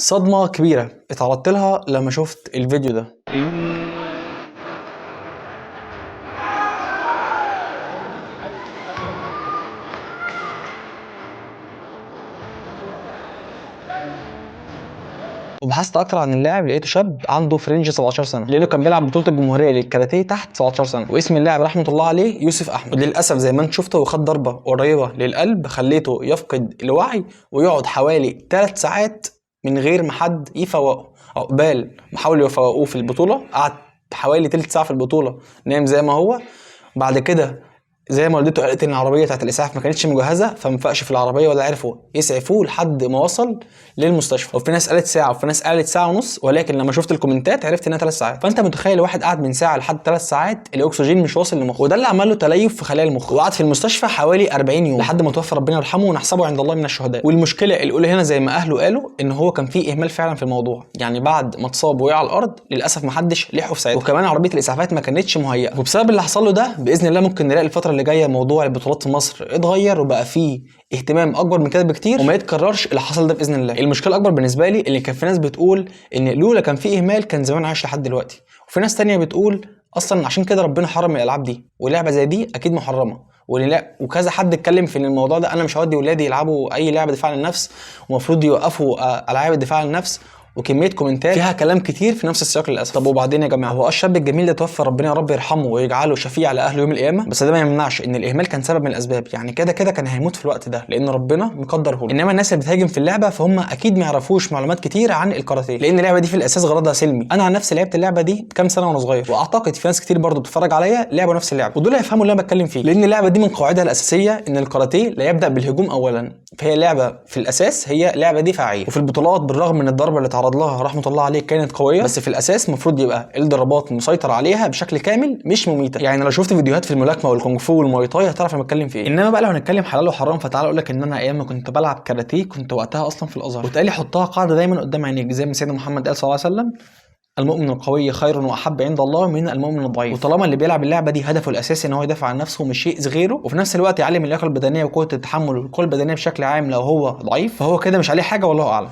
صدمة كبيرة اتعرضت لها لما شفت الفيديو ده. وبحثت اكتر عن اللاعب لقيته شاب عنده في رينج 17 سنه، لانه كان بيلعب بطوله الجمهوريه للكاراتيه تحت 17 سنه، واسم اللاعب رحمه الله عليه يوسف احمد. وللاسف زي ما انت شفته وخد ضربه قريبه للقلب خليته يفقد الوعي ويقعد حوالي 3 ساعات من غير ما حد يفوقه. عقبال ما حاولوا يفوقوه في البطوله قعد حوالي تلت ساعه في البطوله نام زي ما هو. بعد كده زي ما والدته قالت ان العربيه بتاعت الاسعاف ما كانتش مجهزه فما فاقش في العربيه ولا عرفوا يسعفوه لحد ما وصل للمستشفى. وفي ناس قالت ساعه وفي ناس قالت ساعه ونص، ولكن لما شفت الكومنتات عرفت انها 3 ساعات. فانت متخيل واحد قعد من ساعه لحد 3 ساعات الاكسجين مش واصل لمخه، وده اللي عمل له تليف في خلايا المخ، وقعد في المستشفى حوالي 40 يوم لحد ما توفى ربنا يرحمه ونحسبه عند الله من الشهداء. والمشكله الاولى هنا زي ما اهله قالوا ان هو كان فيه اهمال فعلا في الموضوع، يعني بعد ما اتصاب وقع على الارض للاسف ما حدش لحقه في ساعتها، وكمان عربيه الاسعافات ما كانتش مهيئه. وبسبب اللي حصل له ده باذن الله ممكن نلاقي الفتره اللي جايه موضوع البطولات في مصر اتغير وبقى فيه اهتمام اكبر من كده بكتير وما يتكررش اللي حصل ده باذن الله. المشكله الاكبر بالنسبه لي اللي كان في ناس بتقول ان لولا كان فيه اهمال كان زمان عايش لحد دلوقتي، وفي ناس تانية بتقول اصلا عشان كده ربنا حرم الالعاب دي، ولعبه زي دي اكيد محرمه. وكذا حد اتكلم في الموضوع ده، انا مش هودي ولادي يلعبوا اي لعبه دفاع عن النفس ومفروض يوقفوا العاب الدفاع عن النفس، وكميه كومنتات فيها كلام كتير في نفس السياق للاسف. طب وبعدين يا جماعه، هو الشاب الجميل ده توفى ربنا يا رب يرحمه ويجعله شفيع لاهله يوم القيامه، بس ده ما يمنعش ان الاهمال كان سبب من الاسباب، يعني كده كده كان هيموت في الوقت ده لان ربنا مقدره له. انما الناس اللي بتهاجم في اللعبه فهم اكيد ما يعرفوش معلومات كتير عن الكاراتيه، لان اللعبه دي في الاساس غرضها سلمي. انا عن نفسي لعبت اللعبه دي كام سنه وانا صغير، واعتقد في ناس كتير برضو بتتفرج عليا لعبوا نفس اللعبه، ودول هيفهموا اللي انا بتكلم فيه، لان اللعبه دي من قواعدها الاساسيه ان الكاراتيه لا يبدا بالهجوم اولا، فهي لعبه في الاساس هي لعبه دفاعيه. وفي البطولات بالرغم من الضربه اللي تعرض لها رحمه الله عليه كانت قويه، بس في الاساس المفروض يبقى الضربات مسيطر عليها بشكل كامل مش مميته. يعني لو شفت فيديوهات في الملاكمه والكونغ فو والمواي تاي هتعرف انا بتكلم في ايه. انما بقى لو هنتكلم حلال وحرام فتعال اقول لك ان انا ايام ما كنت بلعب كاراتيه كنت وقتها اصلا في الازهر، واتقال لي حطها قاعده دايما قدام عينيك زي ما سيدنا محمد قال صلى الله عليه وسلم: المؤمن القوي خير واحب عند الله من المؤمن الضعيف. وطالما اللي بيلعب اللعبه دي هدفه الاساسي ان هو يدافع عن نفسه ومش يأذي غيره، وفي نفس الوقت يعلم اللياقه البدنيه وقوه التحمل والقوه البدنيه بشكل عام لو هو ضعيف، فهو كده مش عليه حاجه والله اعلم.